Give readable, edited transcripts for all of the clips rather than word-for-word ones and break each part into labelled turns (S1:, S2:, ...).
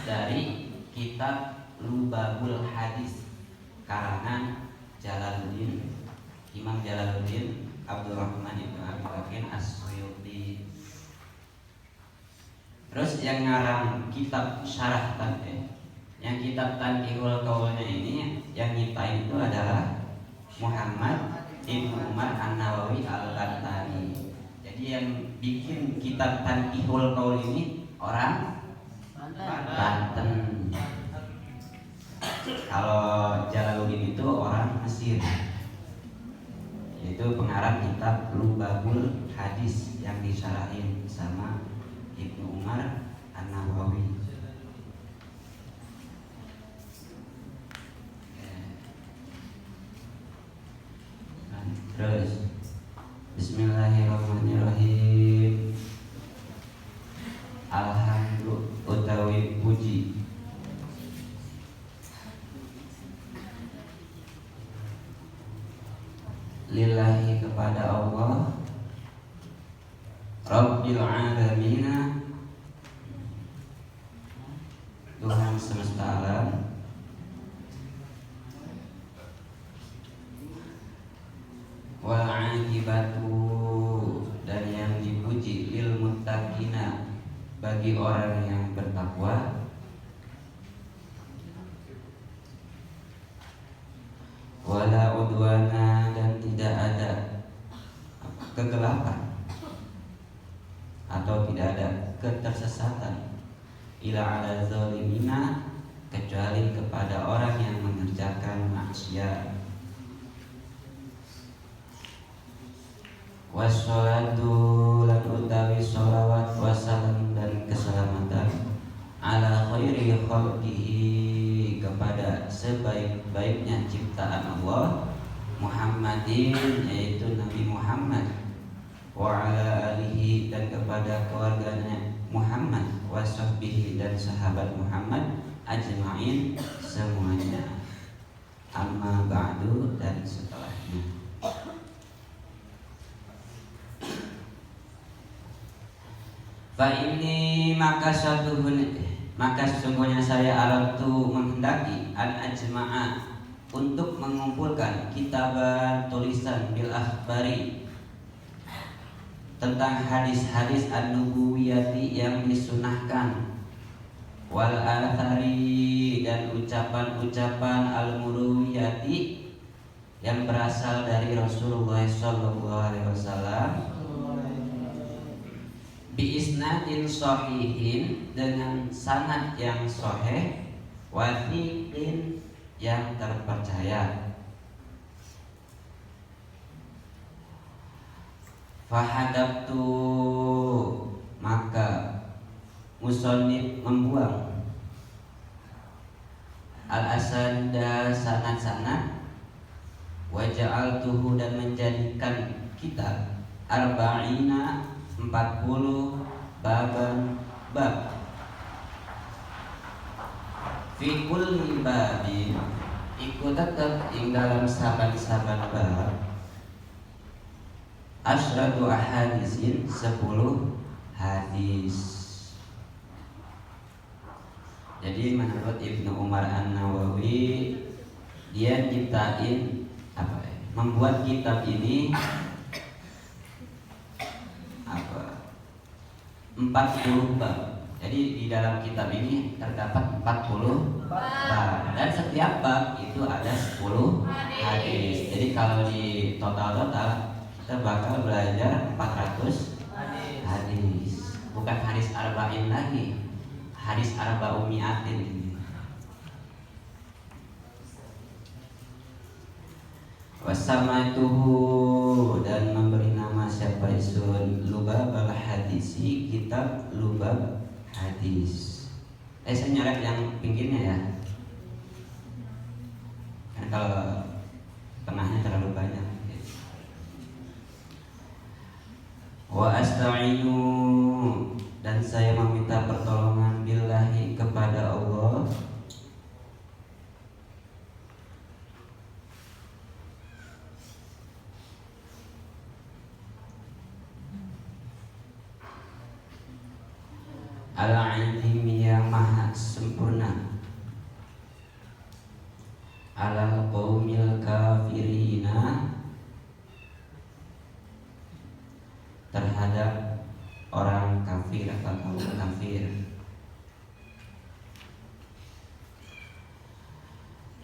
S1: dari kitab Lubabul Hadis karangan Imam Jalaluddin Abdurrahman Ibnu Abi Bakr As-Suyuti. Terus yang ngarang kitab Syarah yang kitab Tanqihul Qaulnya ini yang nyiptain itu adalah Muhammad Ibnu Umar An-Nawawi Al-Qantani. Jadi yang bikin kitab Tanqihul Qaul ini orang Banten. Kalau Jalaluddin itu orang Mesir. Itu pengarang kitab Lubabul Hadis yang disyarahin sama Ibnu Umar An-Nawawi. Terus Bismillahirrahmanirrahim. Alhamdulillah utawi puji lillahi kepada Allah Rabbil Alamina, Tuhan semesta alam, wal aqibatu dan yang dipuji lil muttaqina bagi orang yang bertakwa, wala udwana dan tidak ada kegelapan atau tidak ada ketersesatan, ila ala zalimina kecuali kepada orang yang mengerjakan maksiat. Wassalatu lan utawi sholawat wassalam dan keselamatan ala khairi khalqihi kepada sebaik-baiknya ciptaan Allah Muhammadin yaitu Nabi Muhammad, wa ala alihi dan kepada keluarganya Muhammad, wa sahbihi dan sahabat Muhammad ajma'in semuanya. Amma ba'du dan setelahnya. Fa ini maka sesungguhnya saya alamtu menghendaki an ajma'a untuk mengumpulkan kitaban tulisan bil akhbari tentang hadis-hadis an-nubuwiyati yang disunahkan, wal athari dan ucapan-ucapan al-murwiyati yang berasal dari Rasulullah sallallahu alaihi wasallam, bi isnadin sahihin dengan sanad yang sahih, wathiqin yang terpercaya. Fahadabtu maka musannif membuang al-asanda sanad-sanad, wa ja'altuhu dan menjadikan kitab arba'ina 40 baban bab, fi kulli babin iku tetep ing dalam saban-saban bab asyratu ahadisin 10 hadis. Jadi menurut Ibnu Umar An-Nawawi dia ciptain membuat kitab ini 40 bab. Jadi di dalam kitab ini terdapat 40 bab dan setiap bab itu ada 10 hadis. Jadi kalau di total kita bakal belajar 400 hadis. Bukan hadis arba'in lagi, hadis arba'umiatin. Wasamatuhu dan memberi nama siapa isun Lubabul Hadisi, kitab Lubab Hadis. Saya nyoret yang pinggirnya ya, kan kalau tengahnya terlalu banyak. Wa asta'inu dan saya meminta pertolongan billahi kepada Allah al-alim yang maha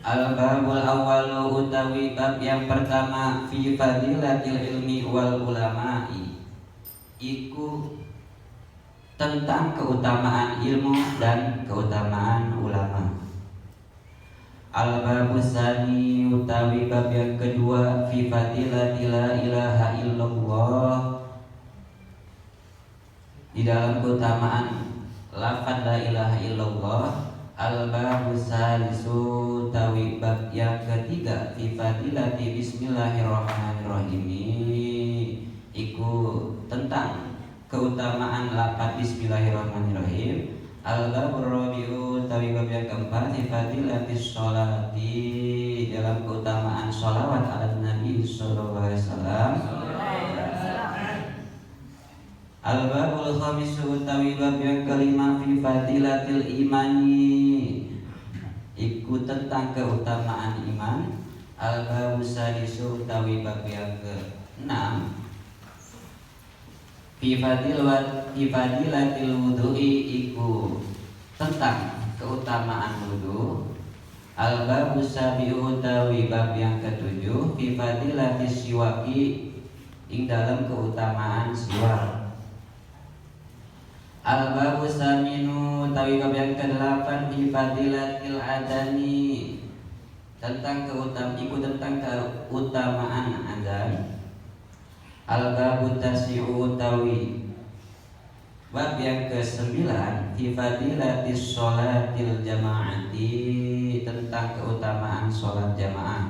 S1: Al-babul awwalu utawi bab yang pertama fi fadilatil ilmi wal ulama'i, iku tentang keutamaan ilmu dan keutamaan ulama. Al-babus tsani utawi bab yang kedua fi fadilatil la ilaha illallah, di dalam keutamaan lafaz la ilaha illallah. Al-babus salisu utawi bab yang ketiga fi fadilati bismillahirrahmanirrahim, iku tentang keutamaan lafaz bismillahirrahmanirrahim. Al-babur rabi'u utawi bab yang keempat fi fadilatis sholati, dalam keutamaan sholawat ala Nabi sallallahu alaihi wasallam. Al-babul khamisu utawi bab yang kelima fi fadilatil imani, iku tentang keutamaan iman. Al-babus sadisu utawi bab yang keenam fi fadilatil wudu'i, iku tentang keutamaan wudu. Al-babus sabi'u utawi bab yang ketujuh fi fadilatis siwaki, ing dalam keutamaan siwak. Al-babus saminu utawi bab yang ke-8 fi fadilatil adani, tentang keutamaan azan. Al-babut tasi'u utawi bab yang ke-9 fi fadilatis sholatil jama'ati, tentang keutamaan sholat jamaah.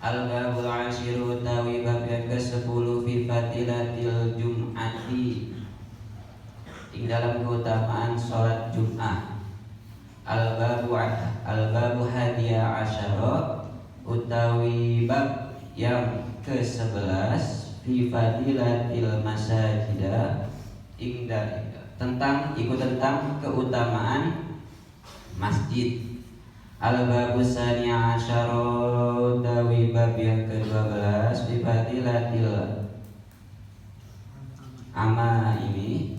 S1: Al-babul ashiru utawi bab yang ke-10 fi fadilatil jum'ati, di dalam keutamaan sholat Jum'ah. Al-babu hadiah asyara utawi bab yang ke-11 fi fadilatil masajidah, tentang keutamaan masjid. Al-babu tsani asyara utawi bab yang ke-12 fi fadilatil amaimi,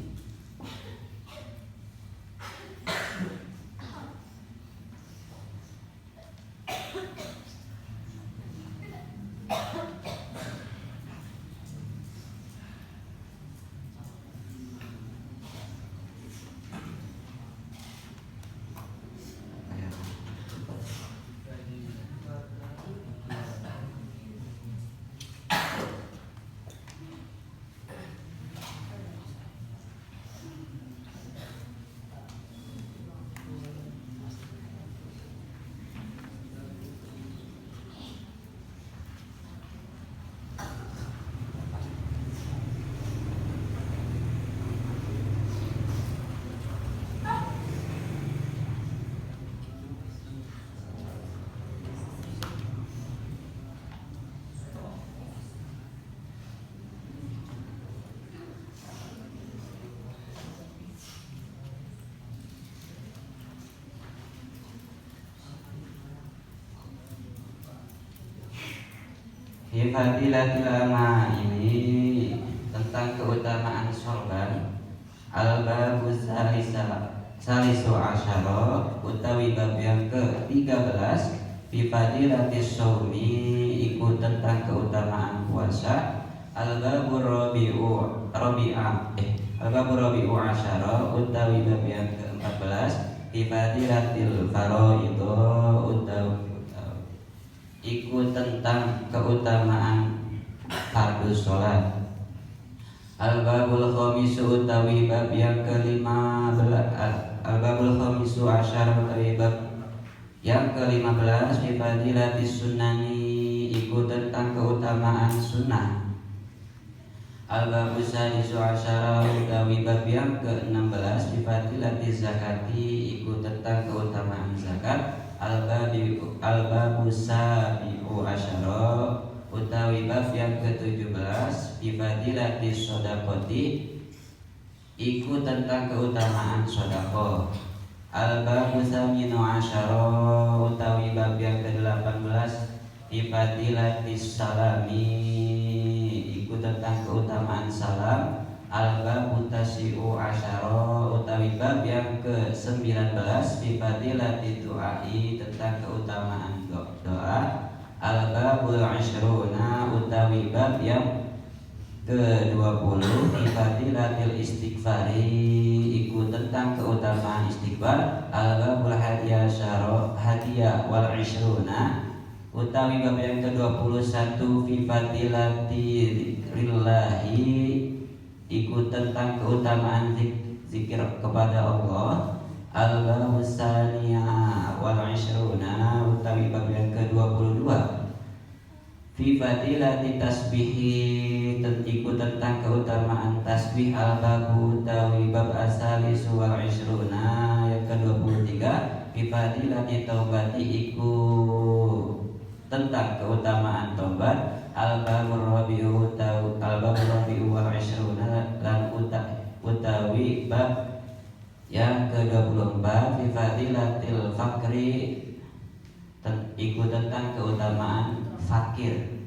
S1: fi fadilatil ini tentang keutamaan sorban. Al-babu salisu asyara utawi bab yang ke-13 fi fadilatis shaumi, iku tentang keutamaan puasa. Al-babu rabi'u asyara utawi bab yang ke-14 fi fadilatil faraidho utawi iku tentang keutamaan fardu sholat. Al-babul khamisu utawi bab yang ke-15 Al-babul khamisu asyar utawi bab yang ke-15 fi fadilatis sunnani, iku tentang keutamaan sunnah. Al-babus sadisu asyara utawi bab yang ke-16 fi fadilatiz zakati, iku tentang keutamaan zakat. Al-babus sabi'u asyara utawi bab yang ke-17 fi fadilatis shadaqati, iku tentang keutamaan sedekah. Al-babus saminu asyara utawi bab yang ke-18 fi fadilatis salami, iku tentang keutamaan salam. Al-babu tasi'u asyara utawi bab yang ke-19 fi fadilati du'ai tentang keutamaan doa. Al-babul asyruna utawi bab yang ke-20 fi fadilatil istighfari iku tentang keutamaan istighfar. Al-babul hadiya wal asyruna utawi bab yang ke-21 fi fadilati dzikrillahi iku tentang keutamaan zikir kepada Allah. Al-babus tsaniya wal 'ishruna utawi bab yang ke-22 fi fadilati tasbihi iku tentang keutamaan tasbih. Al-babu utawi bab asalisu wal 'ishruna yang ke-23 fi fadilati taubati iku tentang keutamaan taubat. Al-babur rabi'u wal 'ishruna lan utawi bab yang ke-24 fi fadilatil fakri iku tentang keutamaan fakir.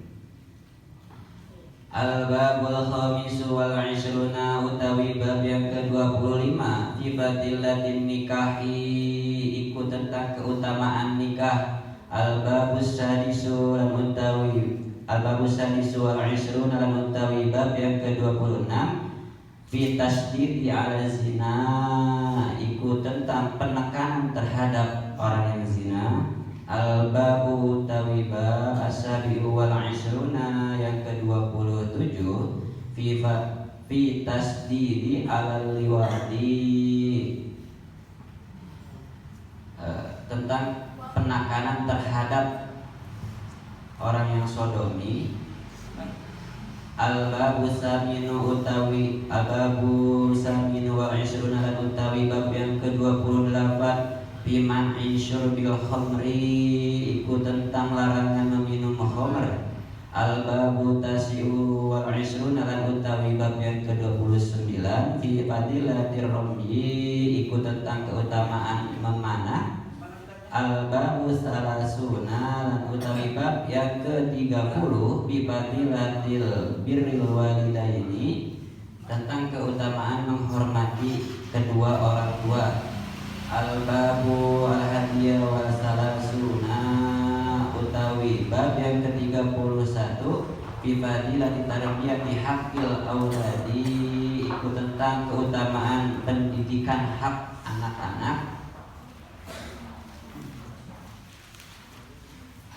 S1: Al-babul khamisu wal 'ishruna utawi bab yang ke-25 fi fadilatin nikahi iku tentang keutamaan nikah. Al-babus sadisu lan utawi Al-babus sadisu wal 'ishruna lan utawi bab yang ke-26 fi tasdidi ala zina iku tentang penekanan terhadap orang yang zina. Al-babu utawi bab as-sabi'u wal 'ishruna yang ke-27 fi tasdidi ala liwati tentang penekanan terhadap orang yang sodomi. Al-babu saminu utawi al-babu saminu wal 'ishruna lan utawi bab yang ke-28 biman insyurbil khamri iku tentang larangan meminum khamr. Al-babu tasi'u wal 'ishruna lan utawi bab yang ke-29 fi fadilatir ramyi iku tentang keutamaan memanah. Al-babu salasuna lan utawi bab yang ke-30 fi fadilatil birril walidaini tentang keutamaan menghormati kedua orang tua. Al-babu al-hadiyah wal salasuna utawi bab yang ke-31 fi fadilatit tarbiyati haqqil auladi iku tentang keutamaan pendidikan hak anak-anak.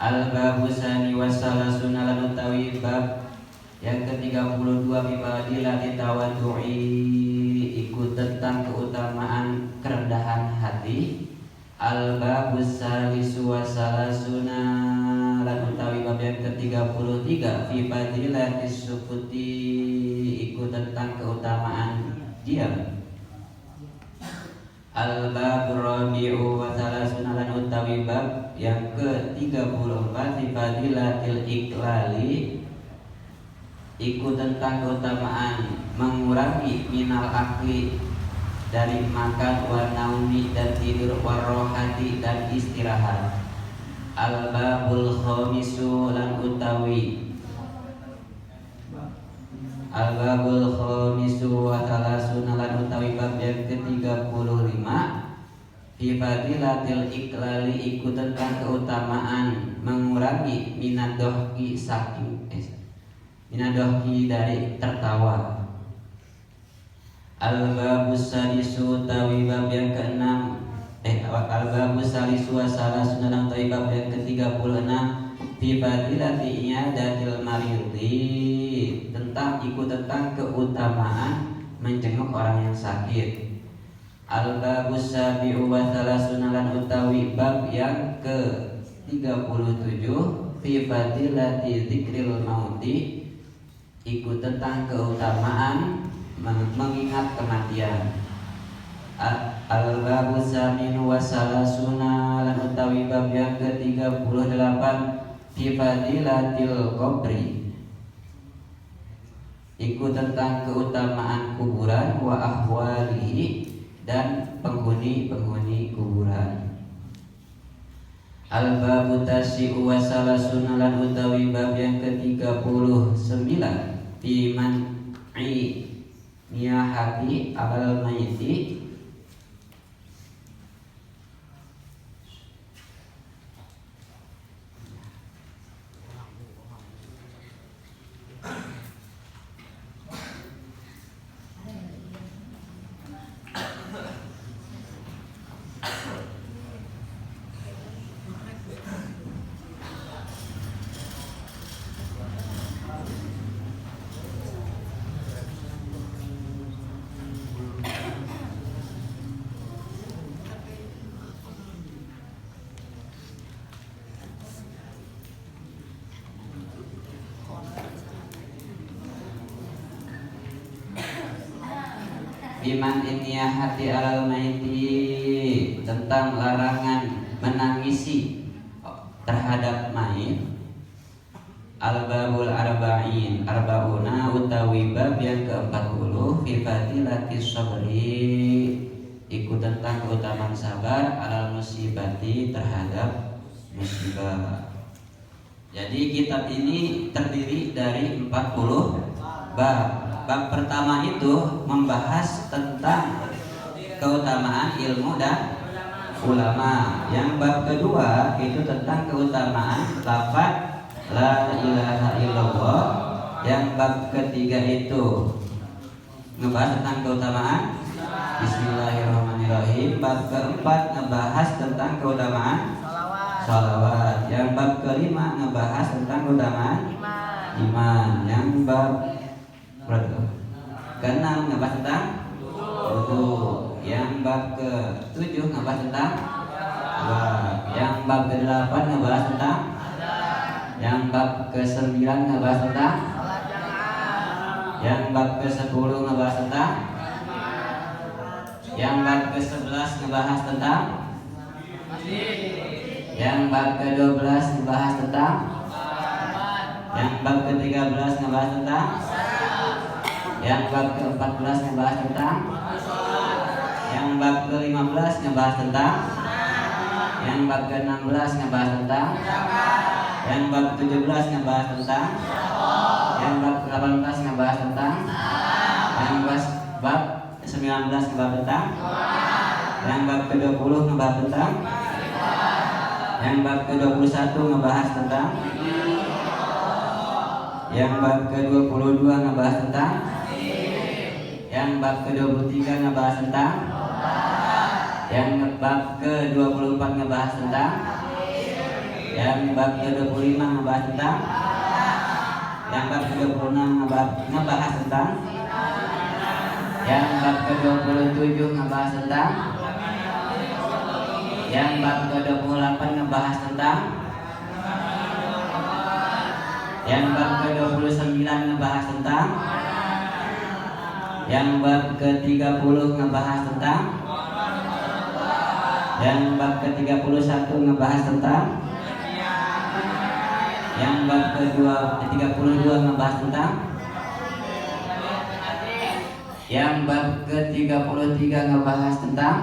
S1: Al-babu sani wassalasuna lan utawi bab yang ke-32 fi fadilati tawaddu'i iku tentang keutamaan kerendahan hati. Al-babu salisu wassalasuna lan utawi bab yang ke-33 fi fadilati sukuti iku tentang keutamaan diam. Al-babur rabi'u wa salasuna lan utawi bab yang ke-34 fi fadilatil iklali iku tentang keutamaan mengurangi minal akli dari makan wa naumi dan tidur wa rohati dan istirahat. Al-babul khamisu lan utawi Al-babul khamisu wa salasuna lan utawi bab yang ke-35 fi fadilatil iklali iku tentang keutamaan mengurangi minadohki minadohki dari tertawa. Al-babus sadisu utawi bab yang ke-6 Al-babus salisu wa salasuna lan utawi bab yang ke-36 fi fadilati iyadatil maridi tentang keutamaan menjenguk orang yang sakit. Al-babus sabi'u wa salasuna lan utawi bab yang ke-37 fi fadilati dzikril mauti iku tentang keutamaan mengingat kematian. Al-babus saminu wa salasuna lan utawi bab yang ke-38 fi fadilatil qabri iku tentang keutamaan kuburan wa ahwalihi dan penghuni kuburan. Al-babu tasi'u wa salasuna lan utawi bab yang ke-39 fi man'i niyahati alal maiti biman niyahati alal maiti, tentang larangan menangisi terhadap mayit. Al-babul arba'in, arbauna utawi bab yang ke-40 fi fadilatis sabri, ikut tentang keutamaan sabar alal musibati, terhadap musibah. Jadi kitab ini terdiri dari 40 bab. Bab pertama itu membahas tentang keutamaan ilmu dan ulama. Yang bab kedua itu tentang keutamaan lafaz la ilaha illallah. Yang bab ketiga itu ngebahas tentang keutamaan bismillahirrahmanirrahim. Bab keempat ngebahas tentang keutamaan salawat. Yang bab kelima ngebahas tentang keutamaan iman. Yang bab keenam ngebahas tentang wudu. Yang bab ke-7 ngebahas tentang sholat. Yang bab ke-8 ngebahas tentang, yang bab ke-9 ngebahas tentang, yang bab ke-10 ngebahas tentang, yang bab ke-11 ngebahas tentang, yang bab ke-12 ngebahas tentang, yang bab ke-13 ngebahas tentang, yang bab ke-14 ngebahas tentang, yang bab ke-15 ngebahas tentang, yang bab ke-16 ngebahas tentang, yang bab ke-17 ngebahas tentang, yang bab ke-18 ngebahas tentang, yang bab ke-19 ngebahas tentang, yang bab ke-20 ngebahas tentang, yang bab ke-21 ngebahas tentang, yang bab ke-22 ngebahas tentang, yang bab ke-23 ngebahas tentang, yang bab ke-24 ngebahas tentang, yang bab ke-25 ngebahas tentang, yang bab ke-26 ngebahas tentang, yang bab ke-27 ngebahas tentang, yang bab ke-28 ngebahas tentang, yang bab ke-29 ngebahas tentang, yang bab ke-30 ngebahas tentang, yang bab ke-31 ngebahas tentang, yang bab ke-32 ngebahas tentang, yang bab ke-33 ngebahas tentang,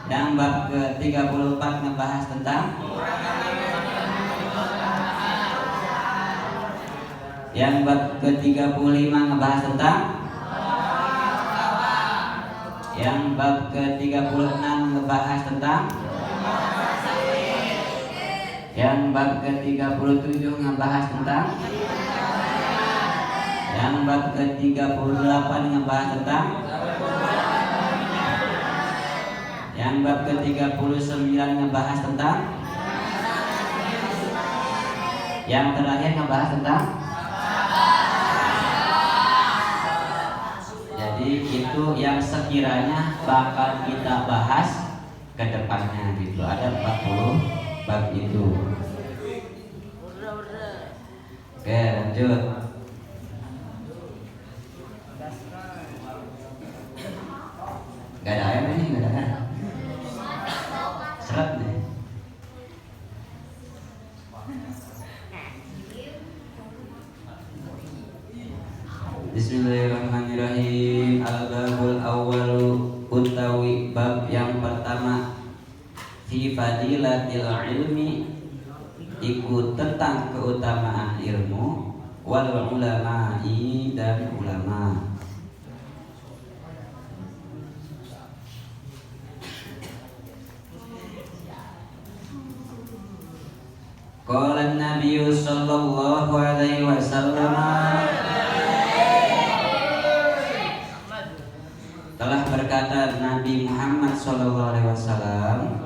S1: yang bab ke-34 ngebahas tentang, yang bab ke-35 ngebahas tentang, yang bab ke-36 ngebahas tentang, yang bab ke-37 ngebahas tentang, yang bab ke-38 ngebahas tentang, yang bab ke-39 ngebahas tentang, yang terakhir ngebahas tentang. Jadi itu yang sekiranya bakal kita bahas ke depannya gitu. Ada 40 bab itu. Oke, lanjut. Gak ada air nih, gak ada air. Seret nih. Bismillahirrahmanirrahim. Al-babul awwalu utawi bab yang pertama fi fadilatil ilmi, ikut tentang keutamaan ilmu, wal ulama'i dan ulama. Qala Nabi sallallahu alaihi wasallam, telah berkata Nabi Muhammad sallallahu alaihi wasallam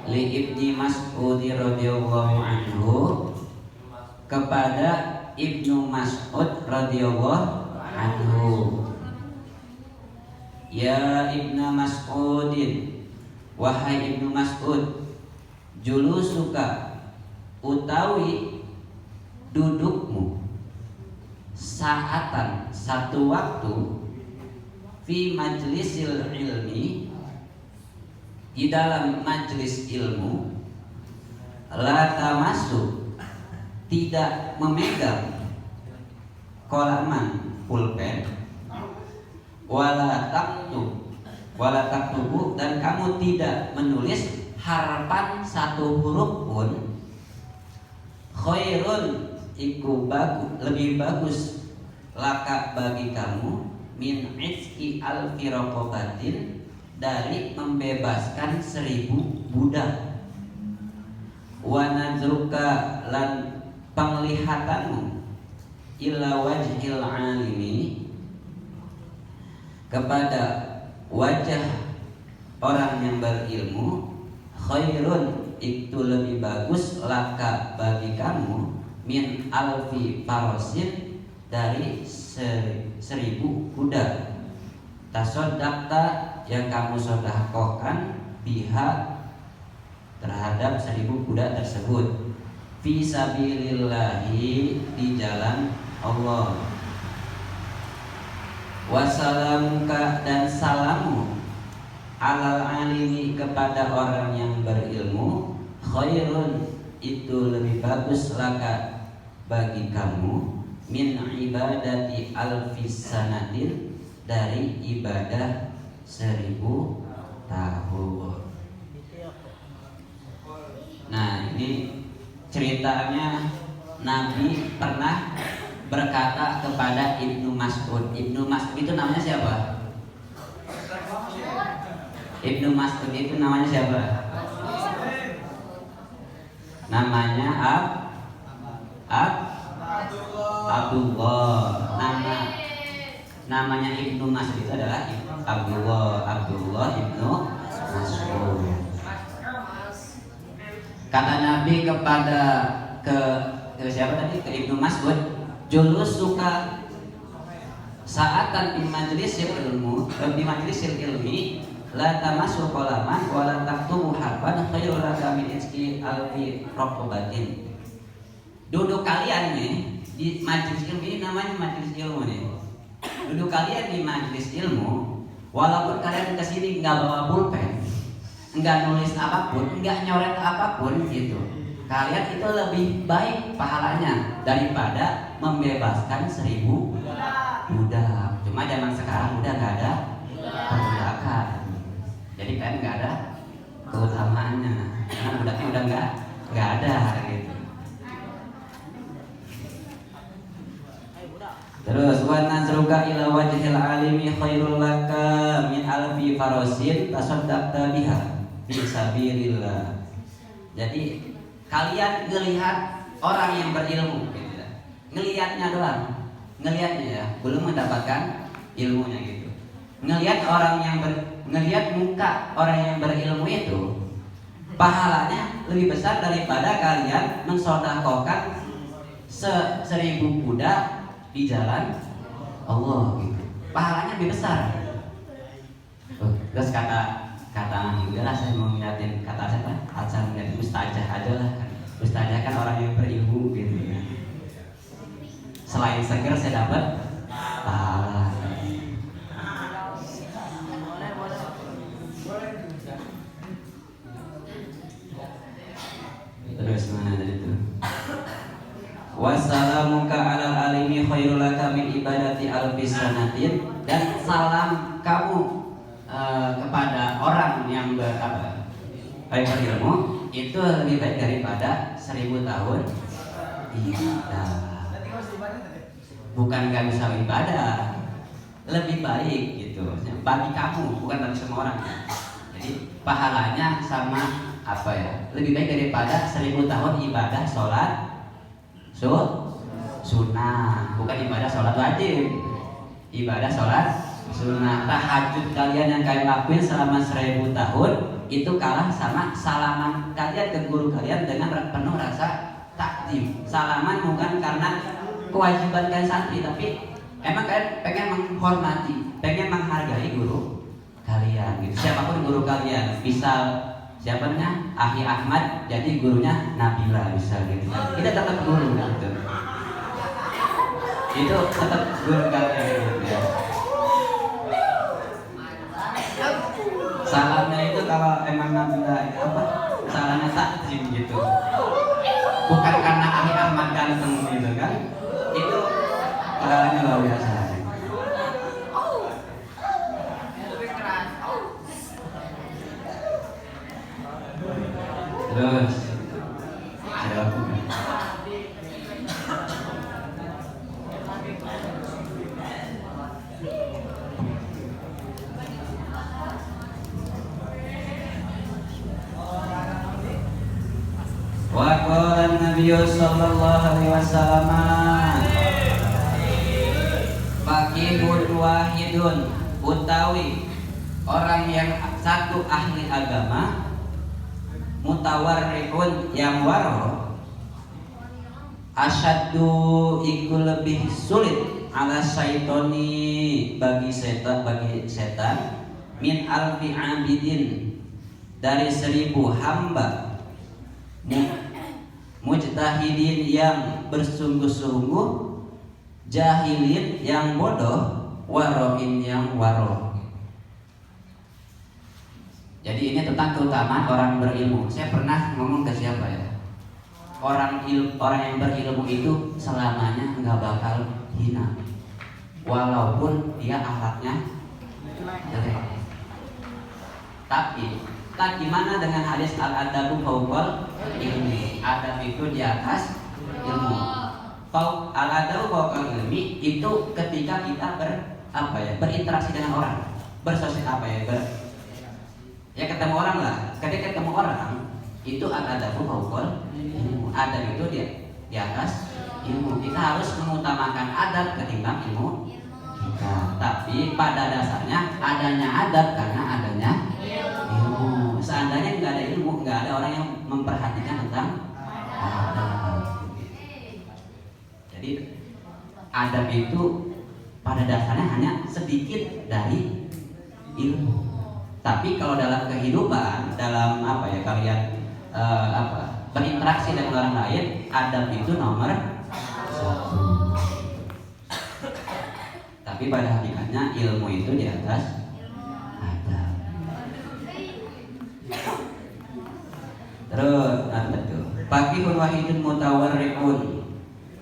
S1: li Ibni Mas'ud radhiyallahu anhu, kepada Ibnu Mas'ud radhiyallahu anhu, ya Ibnu Mas'udin, wahai Ibnu Mas'ud, julusuka utawi dudukmu, saatan satu waktu, fi majlisil ilmi di dalam majlis ilmu, la tamassu tidak memegang kolaman pulpen, wala taktubu dan kamu tidak menulis harapan satu huruf pun, khairun iku lebih bagus laka bagi kamu min izki alfi raqabatin, dari membebaskan 1000 budak, wa nazruka lan penglihatanmu ila wajhil alimi, kepada wajah orang yang berilmu, khairun itu lebih bagus laka bagi kamu min alfi farosin, dari 1000 kuda, tasoddaqta yang kamu sedekahkan biha terhadap 1000 kuda tersebut, fi sabilillahi di jalan Allah, wassalamuka dan salamu alal alimi kepada orang yang berilmu, khairun itu lebih bagus laka bagi kamu min ibadati alfis sanatin, dari ibadah 1000 tahun. Nah, ini ceritanya Nabi pernah berkata kepada Ibnu Mas'ud. Ibnu Mas'ud itu namanya siapa? Ibnu Mas'ud itu namanya siapa? Namanya Abdullah. Namanya Ibnu Mas'ud itu adalah Abdullah Ibnu Mas'ud. Kata Nabi kepada ke siapa tadi? Ke Ibnu Mas'ud, julus suka saatan di majlisil ilmu, di majlisil ilmi, la tamassu qalaman wa la taktubu harfan, khairul laka min izki alfi raqabatin. Duduk kalian nih di majlis ilmu, ini namanya majlis ilmu nih. Duduk kalian di majlis ilmu, walaupun kalian kesini nggak bawa pulpen, nggak nulis apapun, nggak nyoret apapun gitu, kalian itu lebih baik pahalanya daripada membebaskan 1000 budak. Cuma zaman sekarang udah nggak ada perbudakan, jadi kalian nggak ada keutamaannya karena budaknya udah nggak ada gitu. Terus wa nazruka ila wajhil alimi khairul laka min alfi farosin tasaddaqta biha fi sabilillah. Jadi kalian ngelihat orang yang berilmu gitu. Ngelihatnya doang. Ngelihatnya ya, belum mendapatkan ilmunya gitu. Ngelihat ngelihat muka orang yang berilmu itu pahalanya lebih besar daripada kalian mensedekahkan 1000 budak di jalan Allah gitu. Pahalanya lebih besar. Terus kata udahlah saya mau ngeliatin, kata siapa? Asal ngeliatin ustazah aja lah. Ustazah kan orang yang berilmu gitu ya. Selain seger saya dapat pahala. Terus mana tadi itu? Wassalamuka alal alimi khairul laka min ibadati alfi sanatin, dan salam kamu kepada orang yang berilmu itu lebih baik daripada 1000 tahun ibadah. Bukan gak bisa ibadah, lebih baik gitu bagi kamu, bukan bagi semua orang. Jadi pahalanya sama apa ya? Lebih baik daripada 1000 tahun ibadah sholat sunnah, bukan ibadah sholat wajib. Ibadah sholat sunnah. Tahajud kalian yang kalian lakuin selama 1000 tahun itu kalah sama salaman kalian ke guru kalian dengan penuh rasa takdim. Salaman bukan karena kewajiban kalian santri, tapi emang kalian pengen menghormati, pengen menghargai guru kalian gitu. Siapapun guru kalian, misal siapa namanya Ahi Ahmad, jadi gurunya Nabila bisa gitu. Kita tetap guru gitu. Itu tetap guru kalian gitu ya. Salamnya itu kalau emang Nabila apa? Salamnya takdim gitu. Bukan karena Ahi Ahmad ganteng gitu kan. Itu caranya luar biasa. Terus jawab. Wa qala Nabi sallallahu alaihi wasallam faqihun wahidun utawi orang yang satu ahli agama, mutawarriun yang waro, asyaddu iku lebih sulit ala syaitoni bagi setan min alfi abidin dari 1000 hamba mujtahidin yang bersungguh-sungguh, jahilin yang bodoh, waroin yang waro. Jadi ini tentang keutamaan orang berilmu. Saya pernah ngomong ke siapa ya? Orang yang berilmu itu selamanya nggak bakal hina, walaupun dia akhlaknya jelek. Tapi gimana dengan hadis al-adabu fawqal ilmi? Adab itu di atas ilmu. Al-adabu fawqal ilmi itu ketika kita berinteraksi dengan orang, ya ketemu orang lah. Ketika ketemu orang itu al-adabu fawqal ilmu. Adab itu di atas ilmu. Kita harus mengutamakan adab ketimbang ilmu kita. Tapi pada dasarnya adanya adab karena adanya ilmu. Seandainya nggak ada ilmu, nggak ada orang yang memperhatikan tentang adab. Jadi adab itu pada dasarnya hanya sedikit dari ilmu. Tapi kalau dalam kehidupan, dalam kalian berinteraksi dengan orang lain, adab itu nomor 1. Tapi pada hakikatnya ilmu itu di atas adab. Terus apa tuh? Faqihun wahidun mutawarriun.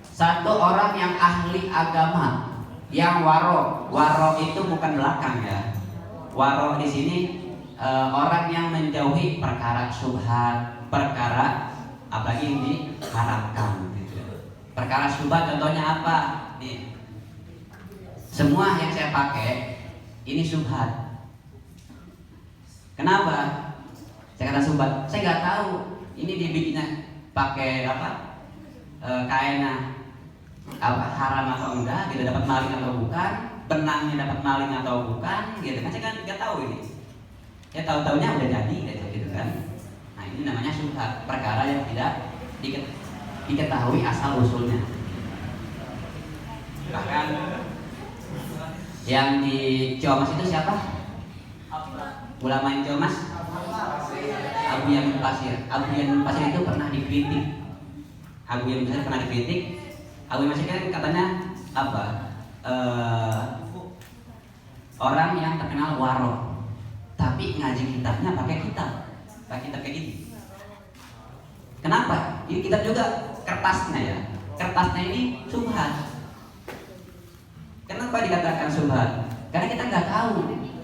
S1: Satu orang yang ahli agama, yang waro. Waro itu bukan belakang ya. Waro di sini orang yang menjauhi perkara syubhat, perkara apalagi yang diharamkan gitu. Perkara syubhat contohnya apa? Nih. Semua yang saya pakai ini syubhat. Kenapa? Saya kata syubhat, saya nggak tahu ini dibikinnya pakai kainnya haram atau enggak, gitu, dapat maling atau bukan, benangnya dapat maling atau bukan, gitu kan, saya kan nggak tahu ini. Ya tahu-taunya udah jadi, gitu kan. Nah ini namanya syubhat, perkara yang tidak diketahui asal usulnya. Bahkan yang di Ciomas itu siapa? Ulama yang Ciomas? Abu Yamin Pasir. Abu Yamin Pasir itu pernah dikritik. Abu Yamin Pasir pernah dikritik. Abu Yamin Pasir kan katanya orang yang terkenal waro, tapi ngaji kitabnya pakai kitab kayak gini. Kenapa? Ini kitab juga kertasnya ya. Kertasnya ini syubhat. Kenapa dikatakan syubhat? Karena kita nggak tahu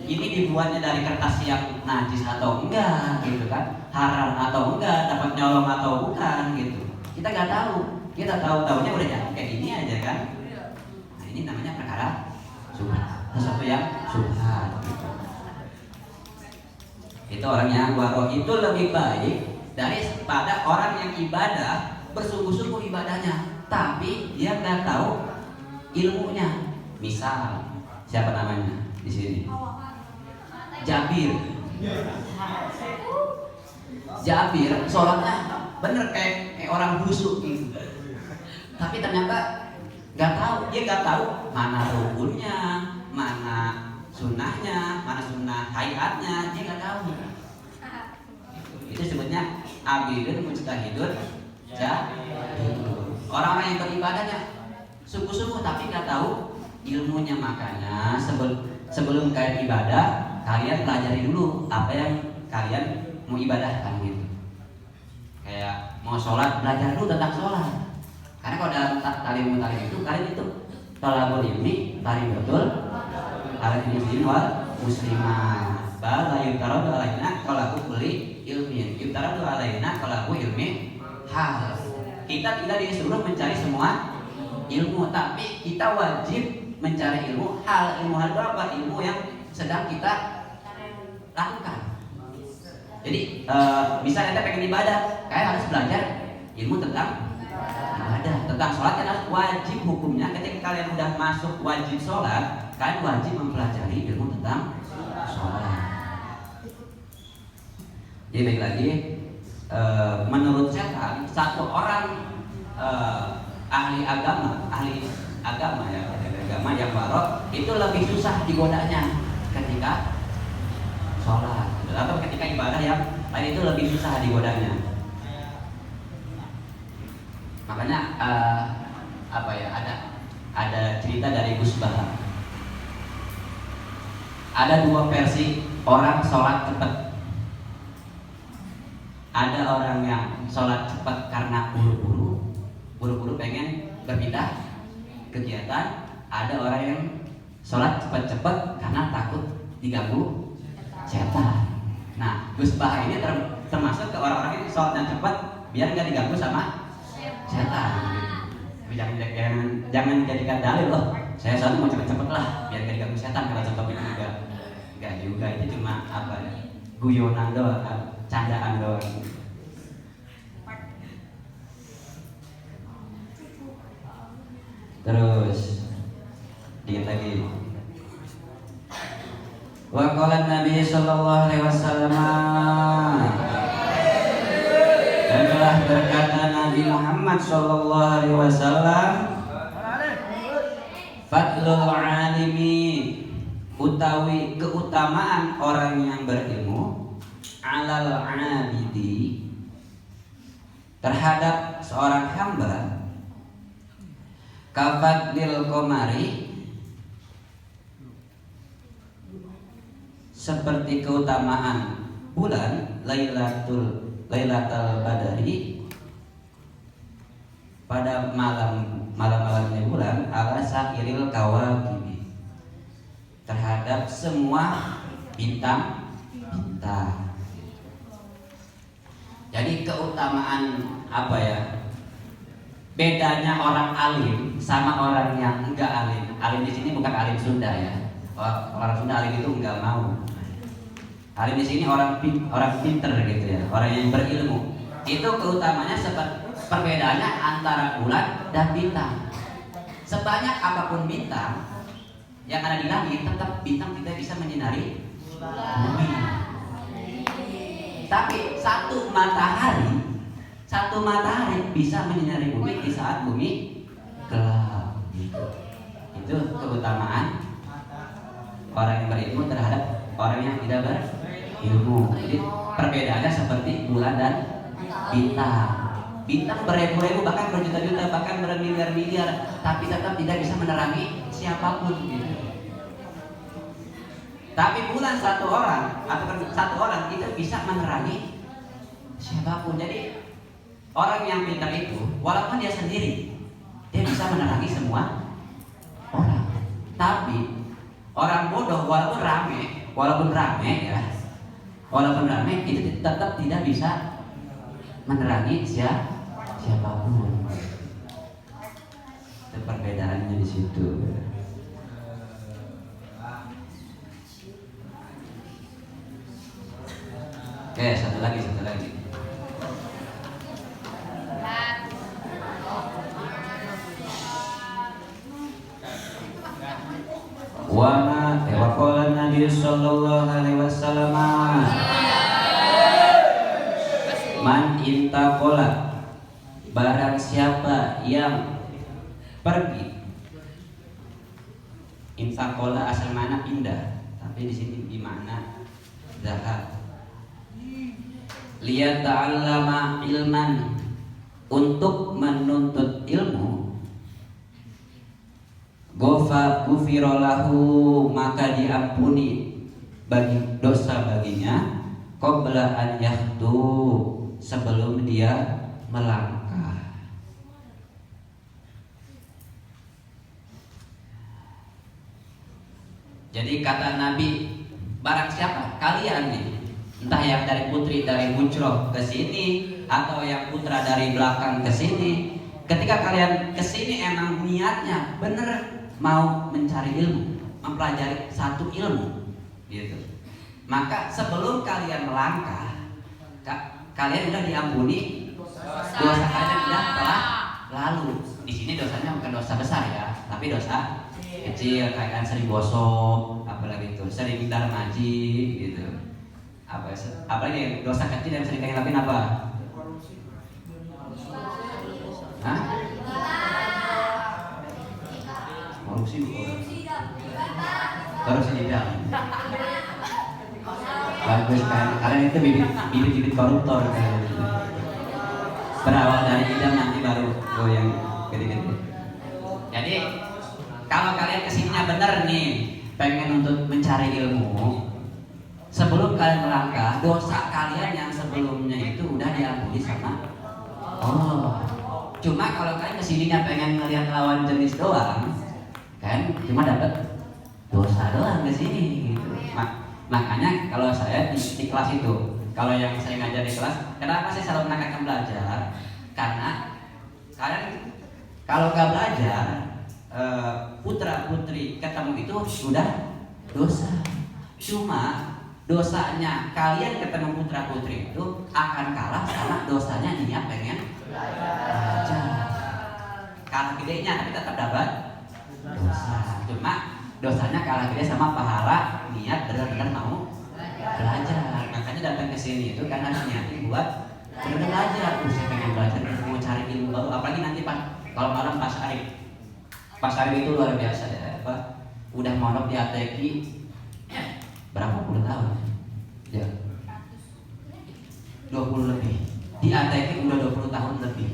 S1: ini dibuatnya dari kertas yang najis atau enggak, gitu kan? Haram atau enggak, dapat nyolong atau bukan, gitu. Kita nggak tahu. Kita tahu-tahunya udah jadi kayak gini aja kan? Nah ini namanya perkara syubhat, sesuatu yang syubhat. Gitu. Itu orang yang waro itu lebih baik daripada orang yang ibadah bersungguh-sungguh ibadahnya, tapi dia nggak tahu ilmunya. Misal siapa namanya di sini? Jabir. Jabir sholatnya bener kayak orang busuk gitu. Tapi ternyata dia nggak tahu mana rukunnya, mana sunnahnya, mana sunnah hayatnya, dia nggak tahu. Itu sebutnya abidun mujtahidun jahilun. Orang-orang yang beribadahnya sungguh-sungguh tapi nggak tahu ilmunya. Makanya sebelum kalian ibadah, kalian pelajari dulu apa yang kalian mau ibadahkan gitu. Kayak mau sholat, belajar dulu tentang sholat. Karena kalau dalam ta'lim itu kalian itu talabul ilmi tariqatul ala muslimin wal muslimah. Bal la yutaradu alaina qalaku kulli ilmin. Yutaradu alaina qalaku ilmi hal. Kita tidak disuruh mencari semua ilmu, tapi kita wajib mencari ilmu hal. Ilmu hal itu apa? Ilmu yang sedang kita lakukan. Jadi misalnya kita pengen ibadah, kalian harus belajar ilmu tentang ibadah. Tentang sholat kan harus wajib hukumnya. Ketika kalian udah masuk wajib sholat, kalian wajib mempelajari ilmu tentang sholat. Jadi baik lagi, menurut setan satu orang ahli agama ya, agama yang barok itu lebih susah digodanya ketika sholat atau ketika ibadah yang lain, itu lebih susah digodanya. Makanya ada cerita dari Gus Bahar. Ada dua versi orang sholat cepat. Ada orang yang sholat cepat karena buru-buru pengen berpindah kegiatan. Ada orang yang sholat cepat-cepat karena takut diganggu setan. Nah, Gus Bahar ini termasuk ke orang-orang yang sholatnya cepat biar nggak diganggu sama setan. Tapi jangan dijadikan dalil loh. Saya sholat mau cepet-cepet lah biar nggak diganggu setan. Kalau contoh itu nggak juga, itu cuma guyonan doang, candaan doang. Terus dikit lagi. Wa qala Nabi sallallahu alaihi wasallam, dan telah berkata Nabi Muhammad sallallahu alaihi wasallam, fadlul alimi, utawi keutamaan orang yang berilmu, alal abidi, terhadap seorang hamba, kafadlil qamari, seperti keutamaan bulan Lailatul Badari pada malam-malamnya bulan, ala sa'iril kawakibi, terhadap semua bintang-bintang. Jadi keutamaan bedanya orang alim sama orang yang enggak alim. Alim di sini bukan alim Sunda ya. Orang Sunda alim itu enggak mau. Alim di sini orang pinter gitu ya, orang yang berilmu. Itu keutamanya perbedaannya antara bulan dan bintang. Sebanyak apapun bintang yang ada di langit, tetap bintang tidak bisa menyinari bumi. Tapi satu matahari bisa menyinari bumi di saat bumi gelap. Itu keutamaan orang yang berilmu terhadap orang yang tidak berilmu. Jadi perbedaannya seperti bulan dan bintang. Bintang beribu-ribu, bahkan berjuta-juta, bahkan bermiliar-miliar, tapi tetap tidak bisa menerangi siapapun gitu. Tapi bulan satu orang itu bisa menerangi siapapun. Jadi orang yang pintar itu, walaupun dia sendiri, dia bisa menerangi semua orang. Tapi orang bodoh walaupun rame itu tetap tidak bisa menerangi siapapun. Itu perbedaannya di situ. Oke, satu lagi. Wa qala Nabi sallallahu alaihi wasallam man intaqala, barang siapa yang pergi. Intaqala asal mana pindah, tapi di sini bermakna zahab. Liyata'allama ilman, untuk menuntut ilmu. Ghufira lahu, maka diampuni bagi dosa baginya. Qabla an yahdu, sebelum dia melangkah. Jadi kata Nabi, barang siapa kalian nih, entah yang dari putri dari Hujroh ke sini atau yang putra dari belakang ke sini, ketika kalian ke sini emang niatnya bener mau mencari ilmu, mempelajari satu ilmu gitu. Maka sebelum kalian melangkah, kalian udah diampuni dosa kalian udah telah lalu. Di sini dosanya bukan dosa besar ya, tapi dosa kecil kayak sering gosok, apalagi itu sering darmaji gitu. Apalagi dosa kecil yang sering kalian lakuin apa? Hah? Korupsi tidak. Bagus kan? Kalian itu bibit koruptor kan? Berawal dari idam nanti baru yang gede-gede. Jadi kalau kalian kesininya bener nih, pengen untuk mencari ilmu, sebelum kalian melangkah, dosa kalian yang sebelumnya itu udah diampuni sama Allah. Cuma kalau kalian kesininya pengen ngeliat lawan jenis doang, kan cuma dapat dosa doang kesini gitu. Makanya kalau saya di kelas itu, kalau yang saya ngajar di kelas, kenapa saya selalu menekankan belajar? Karena kalian kalau nggak belajar, putra putri ketemu itu sudah dosa. Cuma dosanya kalian ketemu putra putri itu akan kalah sama dosanya niat pengen belajar. Kalah gedenya tapi tetap dapat dosa. Cuma dosanya kalah gede sama pahala niat benar-benar mau belajar. Makanya datang ke sini itu karena niatin buat benar belajar. Saya pengen belajar, mau cari ilmu baru. Apalagi nanti kalau malam Pas Arif itu luar biasa ya, udah mondok di ATQ berapa puluh tahun? Ya, 20 lebih. Di ATQ udah 20 tahun lebih.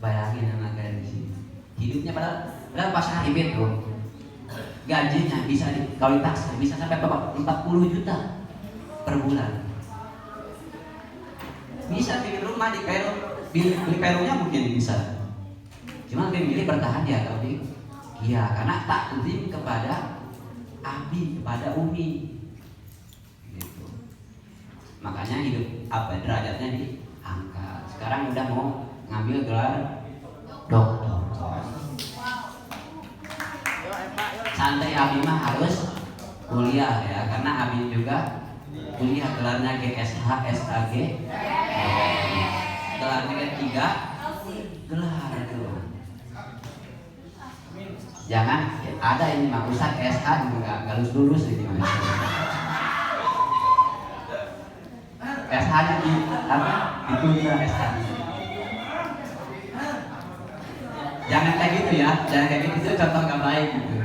S1: Bayangin sama kalian di sini. Hidupnya padahal Pas Arif itu gajinya bisa kalau ditaksir bisa sampai 40 juta per bulan. Bisa bikin rumah di Kairo, beli Kaironya mungkin bisa. Cuma dia milih bertahan di Arabi. Iya, karena takzim kepada Abi, kepada Umi. Gitu. Makanya hidup derajatnya diangkat. Sekarang udah mau ngambil gelar doktor. Santai Abi mah harus kuliah ya, karena Abi juga kuliah gelarnya GSH, SAG. Gelarnya ketiga gelar itu. Jangan ada ini mah Ustaz SH juga nggak lulus ini mah. SH-nya ditunda SH-nya. Jangan kayak gitu ya, jangan kayak gitu, itu contoh nggak baik gitu.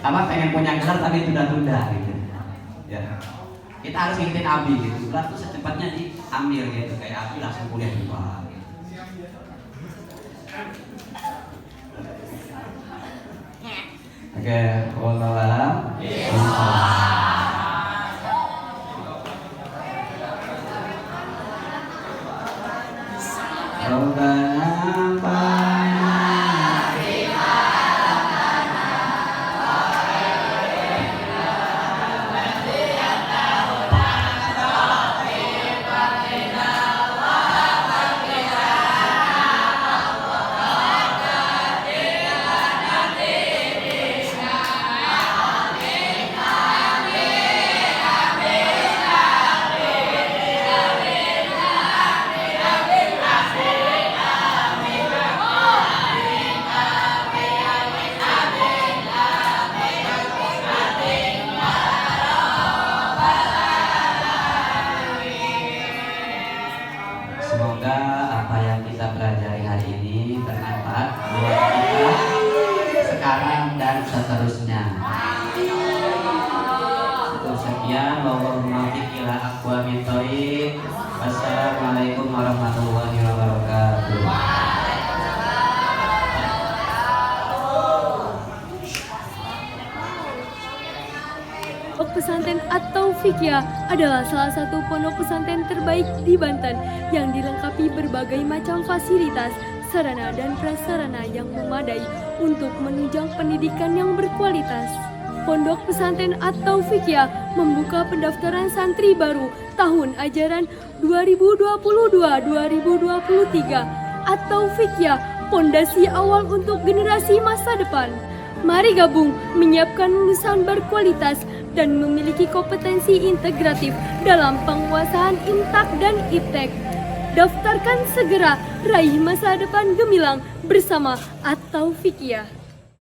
S1: Pengen punya gelar tapi tunda-tunda gitu. Ya. Kita harus ngikutin Abi gitu. Gelar tuh secepatnya diambil gitu, kayak Abi langsung kuliah di luar. Gitu. Oke, wallahu a'lam. Semoga apa yang kita pelajari hari ini bermanfaat buat kita sekarang dan seterusnya. Cukup sekian, wallahumma fiqh ila aqwamit thoriq. Wassalamualaikum warahmatullahi wabarakatuh.
S2: Pondok Pesantren At-Taufiqiyah adalah salah satu pondok pesantren terbaik di Banten yang dilengkapi berbagai macam fasilitas, sarana dan prasarana yang memadai untuk menunjang pendidikan yang berkualitas. Pondok Pesantren At-Taufiqiyah membuka pendaftaran santri baru tahun ajaran 2022-2023. At-Taufiqiyah, pondasi awal untuk generasi masa depan. Mari gabung menyiapkan lulusan berkualitas dan memiliki kompetensi integratif dalam penguasaan Intak dan Iptek. Daftarkan segera, raih masa depan gemilang bersama At-Taufiqiyah.